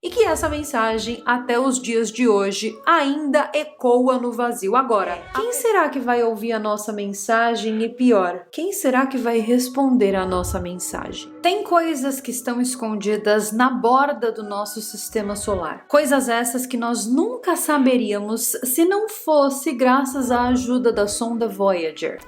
e que essa mensagem, até os dias de hoje, ainda ecoa no vazio. Agora, quem será que vai ouvir a nossa mensagem e pior, quem será que vai responder a nossa mensagem? Tem coisas que estão escondidas na borda do nosso sistema solar. Coisas essas que nós nunca saberíamos se não fosse graças à ajuda da sonda Voyager.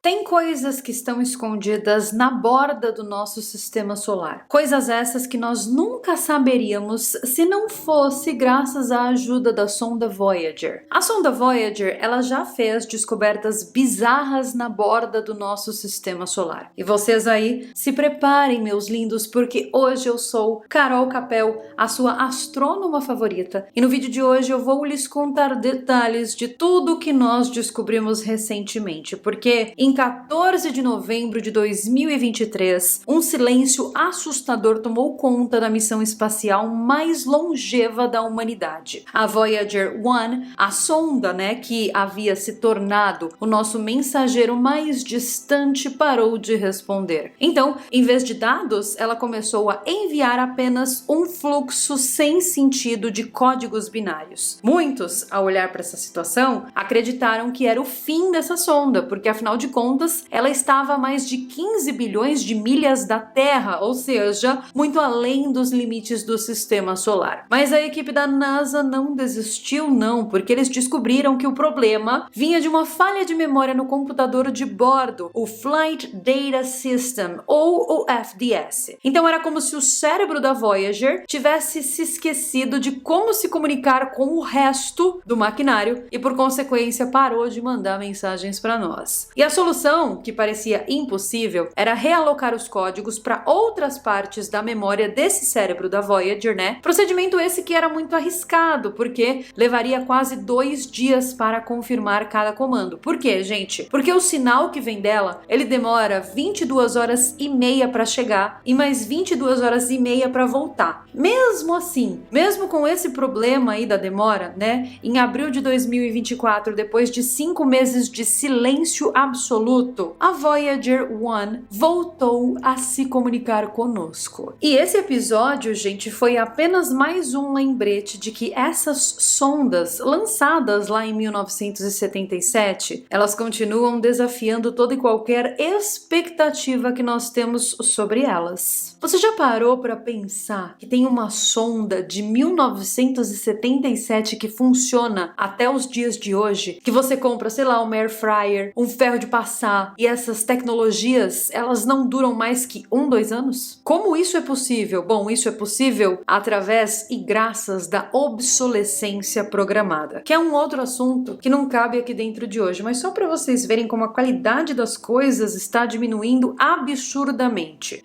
Tem coisas que estão escondidas na borda do nosso sistema solar. Coisas essas que nós nunca saberíamos se não fosse graças à ajuda da sonda Voyager. A sonda Voyager, ela já fez descobertas bizarras na borda do nosso sistema solar. E vocês aí, se preparem, meus lindos, porque hoje eu sou Carol Capel, a sua astrônoma favorita. E no vídeo de hoje eu vou lhes contar detalhes de tudo que nós descobrimos recentemente, porque em 14 de novembro de 2023, um silêncio assustador tomou conta da missão espacial mais longeva da humanidade. A Voyager 1, a sonda, que havia se tornado o nosso mensageiro mais distante, parou de responder. Então, em vez de dados, ela começou a enviar apenas um fluxo sem sentido de códigos binários. Muitos, ao olhar para essa situação, acreditaram que era o fim dessa sonda, porque afinal de contas, ela estava a mais de 15 bilhões de milhas da Terra, ou seja, muito além dos limites do sistema solar. Mas a equipe da NASA não desistiu não, porque eles descobriram que o problema vinha de uma falha de memória no computador de bordo, o Flight Data System, ou o FDS. Então era como se o cérebro da Voyager tivesse se esquecido de como se comunicar com o resto do maquinário e, por consequência, parou de mandar mensagens para nós. E a solução, que parecia impossível, era realocar os códigos para outras partes da memória desse cérebro da Voyager, Procedimento esse que era muito arriscado, porque levaria quase 2 dias para confirmar cada comando. Por quê, gente? Porque o sinal que vem dela, ele demora 22 horas e meia para chegar e mais 22 horas e meia para voltar. Mesmo assim, mesmo com esse problema aí da demora, em abril de 2024, depois de 5 meses de silêncio absoluto, a Voyager 1 voltou a se comunicar conosco. E esse episódio, gente, foi apenas mais um lembrete de que essas sondas, lançadas lá em 1977, elas continuam desafiando toda e qualquer expectativa que nós temos sobre elas. Você já parou para pensar que tem uma sonda de 1977 que funciona até os dias de hoje? Que você compra, sei lá, um air fryer, um ferro de passar, e essas tecnologias, elas não duram mais que 2 anos? Como isso é possível? Bom, isso é possível através e graças da obsolescência programada, que é um outro assunto que não cabe aqui dentro de hoje, mas só para vocês verem como a qualidade das coisas está diminuindo absurdamente.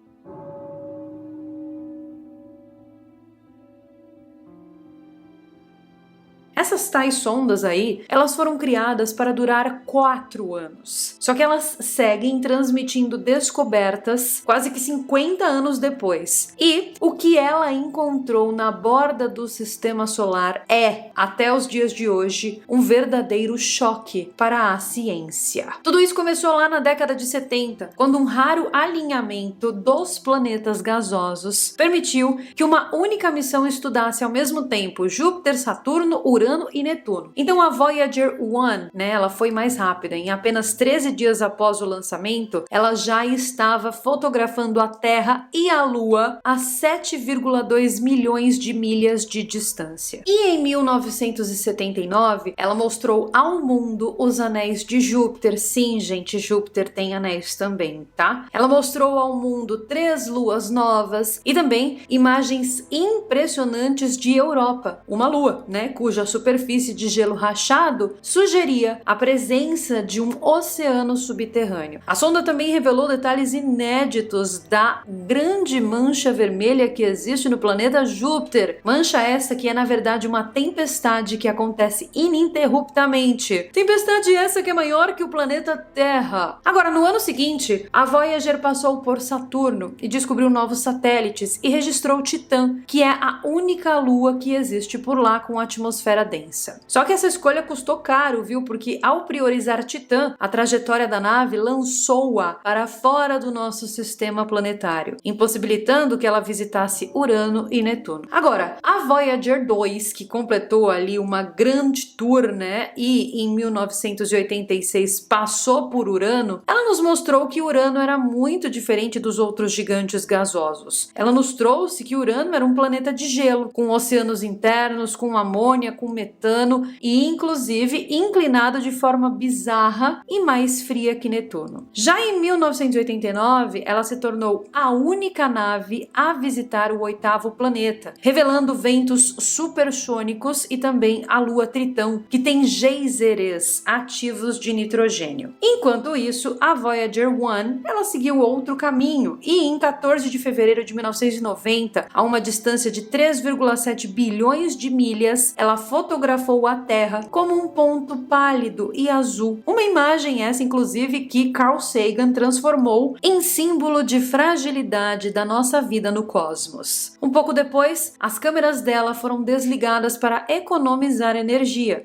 Essas tais sondas aí, elas foram criadas para durar 4 anos. Só que elas seguem transmitindo descobertas quase que 50 anos depois. E o que ela encontrou na borda do sistema solar é, até os dias de hoje, um verdadeiro choque para a ciência. Tudo isso começou lá na década de 70, quando um raro alinhamento dos planetas gasosos permitiu que uma única missão estudasse ao mesmo tempo Júpiter, Saturno, Urano e Netuno. Então a Voyager 1, ela foi mais rápida. Em apenas 13 dias após o lançamento, ela já estava fotografando a Terra e a Lua a 7,2 milhões de milhas de distância. E em 1979, ela mostrou ao mundo os anéis de Júpiter. Sim, gente, Júpiter tem anéis também, tá? Ela mostrou ao mundo 3 luas novas e também imagens impressionantes de Europa, uma lua, cuja superfície de gelo rachado sugeria a presença de um oceano subterrâneo. A sonda também revelou detalhes inéditos da grande mancha vermelha que existe no planeta Júpiter. Mancha essa que é, na verdade, uma tempestade que acontece ininterruptamente. Tempestade essa que é maior que o planeta Terra. Agora, no ano seguinte, a Voyager passou por Saturno e descobriu novos satélites e registrou Titã, que é a única lua que existe por lá com atmosfera densa. Só que essa escolha custou caro, viu? Porque ao priorizar Titã, a trajetória da nave lançou-a para fora do nosso sistema planetário, impossibilitando que ela visitasse Urano e Netuno. Agora, a Voyager 2, que completou ali uma grande tour, né, e em 1986 passou por Urano, ela nos mostrou que Urano era muito diferente dos outros gigantes gasosos. Ela nos trouxe que Urano era um planeta de gelo, com oceanos internos, com amônia, com metano e inclusive inclinado de forma bizarra e mais fria que Netuno. Já em 1989, ela se tornou a única nave a visitar o 8º planeta, revelando ventos supersônicos e também a lua Tritão, que tem geysers ativos de nitrogênio. Enquanto isso, a Voyager 1, ela seguiu outro caminho e em 14 de fevereiro de 1990, a uma distância de 3,7 bilhões de milhas, ela fotografou a Terra como um ponto pálido e azul. Uma imagem essa, inclusive, que Carl Sagan transformou em símbolo de fragilidade da nossa vida no cosmos. Um pouco depois, as câmeras dela foram desligadas para economizar energia.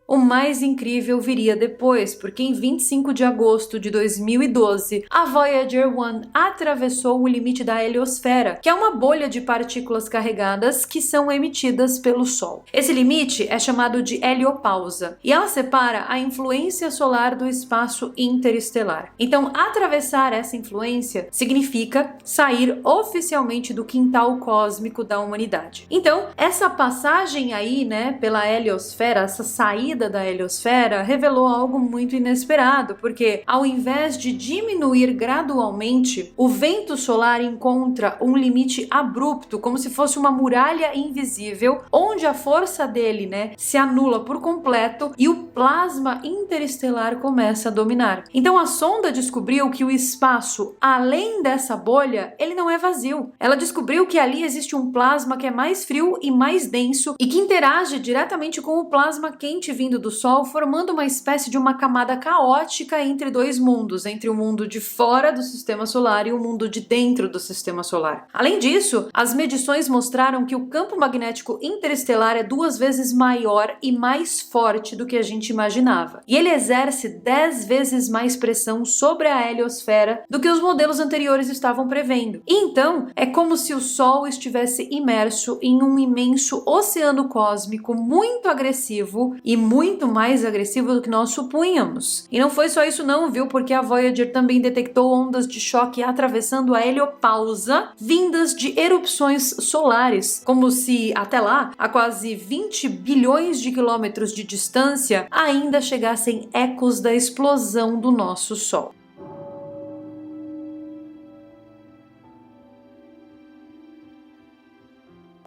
O mais incrível viria depois, porque em 25 de agosto de 2012, a Voyager 1 atravessou o limite da heliosfera, que é uma bolha de partículas carregadas que são emitidas pelo Sol. Esse limite é chamado de heliopausa, e ela separa a influência solar do espaço interestelar. Então, atravessar essa influência significa sair oficialmente do quintal cósmico da humanidade. Então, essa passagem aí, né, pela heliosfera, essa saída da heliosfera revelou algo muito inesperado, porque ao invés de diminuir gradualmente, o vento solar encontra um limite abrupto, como se fosse uma muralha invisível, onde a força dele, né, se anula por completo e o plasma interestelar começa a dominar. Então a sonda descobriu que o espaço além dessa bolha, ele não é vazio. Ela descobriu que ali existe um plasma que é mais frio e mais denso e que interage diretamente com o plasma quente vindo do Sol, formando uma espécie de uma camada caótica entre dois mundos, entre o mundo de fora do sistema solar e o mundo de dentro do sistema solar. Além disso, as medições mostraram que o campo magnético interestelar é 2 vezes maior e mais forte do que a gente imaginava. E ele exerce 10 vezes mais pressão sobre a heliosfera do que os modelos anteriores estavam prevendo. E então, é como se o Sol estivesse imerso em um imenso oceano cósmico muito agressivo e muito mais agressivo do que nós supunhamos. E não foi só isso não, viu? Porque a Voyager também detectou ondas de choque atravessando a heliopausa vindas de erupções solares, como se até lá, a quase 20 bilhões de quilômetros de distância, ainda chegassem ecos da explosão do nosso Sol.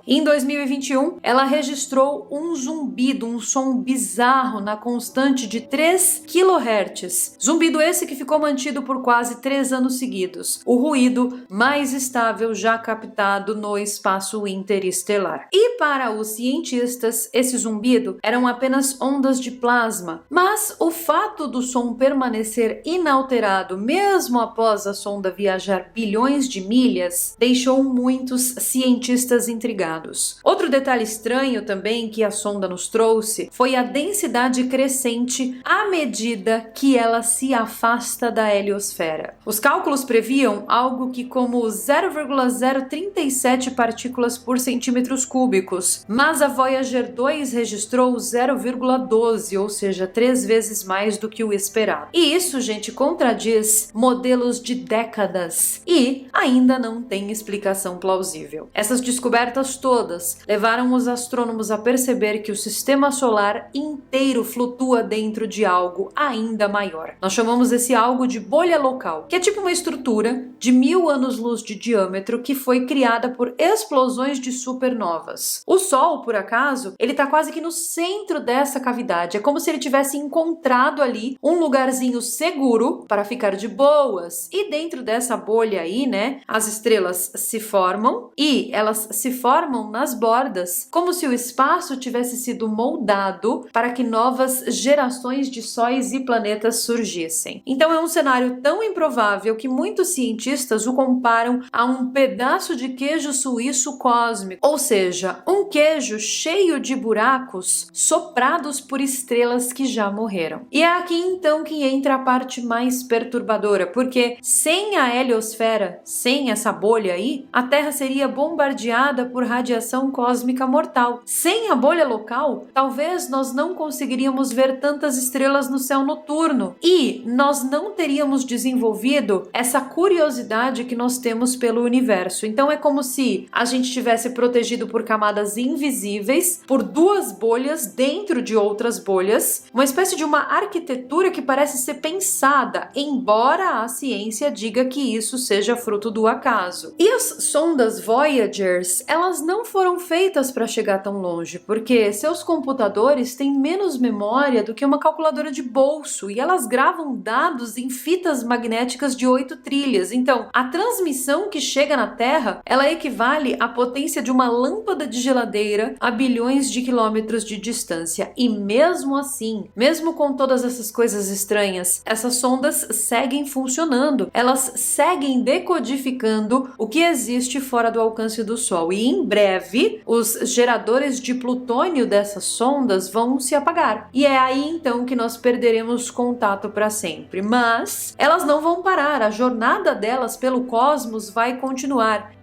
Em 2021, ela registrou um zumbido, um som bizarro na constante de 3 kHz. Zumbido esse que ficou mantido por quase 3 anos seguidos. O ruído mais estável já captado no espaço interestelar. E para os cientistas, esse zumbido eram apenas ondas de plasma. Mas o fato do som permanecer inalterado mesmo após a sonda viajar bilhões de milhas deixou muitos cientistas intrigados. Outro detalhe estranho também que a sonda nos trouxe foi a densidade crescente à medida que ela se afasta da heliosfera. Os cálculos previam algo que como 0,037 partículas por centímetros cúbicos, mas a Voyager 2 registrou 0,12, ou seja, 3 vezes mais do que o esperado. E isso, gente, contradiz modelos de décadas e ainda não tem explicação plausível. Essas descobertas todas levaram os astrônomos a perceber que o sistema solar inteiro flutua dentro de algo ainda maior. Nós chamamos esse algo de bolha local, que é tipo uma estrutura de 1000 anos-luz de diâmetro que foi criada por explosões de supernovas. O Sol, por acaso, ele tá quase que no centro dessa cavidade. É como se ele tivesse encontrado ali um lugarzinho seguro para ficar de boas. E dentro dessa bolha aí, né, as estrelas se formam e elas se formam formam nas bordas, como se o espaço tivesse sido moldado para que novas gerações de sóis e planetas surgissem. Então é um cenário tão improvável que muitos cientistas o comparam a um pedaço de queijo suíço cósmico, ou seja, um queijo cheio de buracos soprados por estrelas que já morreram. E é aqui então que entra a parte mais perturbadora, porque sem a heliosfera, sem essa bolha aí, a Terra seria bombardeada por radiação cósmica mortal. Sem a bolha local, talvez nós não conseguiríamos ver tantas estrelas no céu noturno e nós não teríamos desenvolvido essa curiosidade que nós temos pelo universo. Então é como se a gente tivesse protegido por camadas invisíveis, por duas bolhas dentro de outras bolhas, uma espécie de uma arquitetura que parece ser pensada, embora a ciência diga que isso seja fruto do acaso. E as sondas Voyagers, elas não foram feitas para chegar tão longe, porque seus computadores têm menos memória do que uma calculadora de bolso e elas gravam dados em fitas magnéticas de 8 trilhas. Então, a transmissão que chega na Terra, ela equivale à potência de uma lâmpada de geladeira a bilhões de quilômetros de distância. E mesmo assim, mesmo com todas essas coisas estranhas, essas sondas seguem funcionando. Elas seguem decodificando o que existe fora do alcance do Sol. E em breve, os geradores de plutônio dessas sondas vão se apagar. E é aí então que nós perderemos contato para sempre. Mas elas não vão parar, a jornada delas pelo cosmos vai continuar.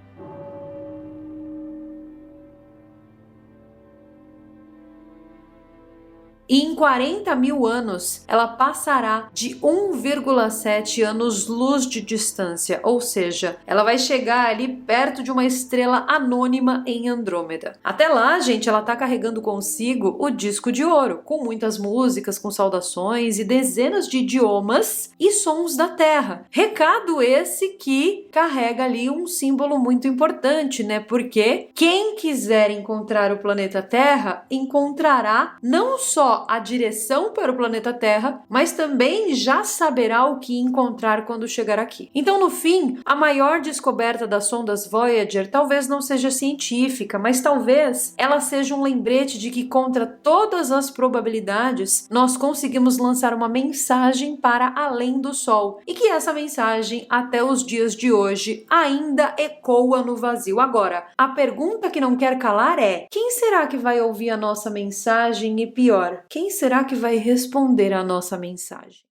E em 40 mil anos, ela passará de 1,7 anos-luz de distância, ou seja, ela vai chegar ali perto de uma estrela anônima em Andrômeda. Até lá, gente, ela está carregando consigo o disco de ouro, com muitas músicas, com saudações e dezenas de idiomas e sons da Terra. Recado esse que carrega ali um símbolo muito importante, né? Porque quem quiser encontrar o planeta Terra, encontrará não só a direção para o planeta Terra, mas também já saberá o que encontrar quando chegar aqui. Então, no fim, a maior descoberta das sondas Voyager talvez não seja científica, mas talvez ela seja um lembrete de que, contra todas as probabilidades, nós conseguimos lançar uma mensagem para além do Sol e que essa mensagem, até os dias de hoje, ainda ecoa no vazio. Agora, a pergunta que não quer calar é: quem será que vai ouvir a nossa mensagem e, pior, quem será que vai responder à nossa mensagem?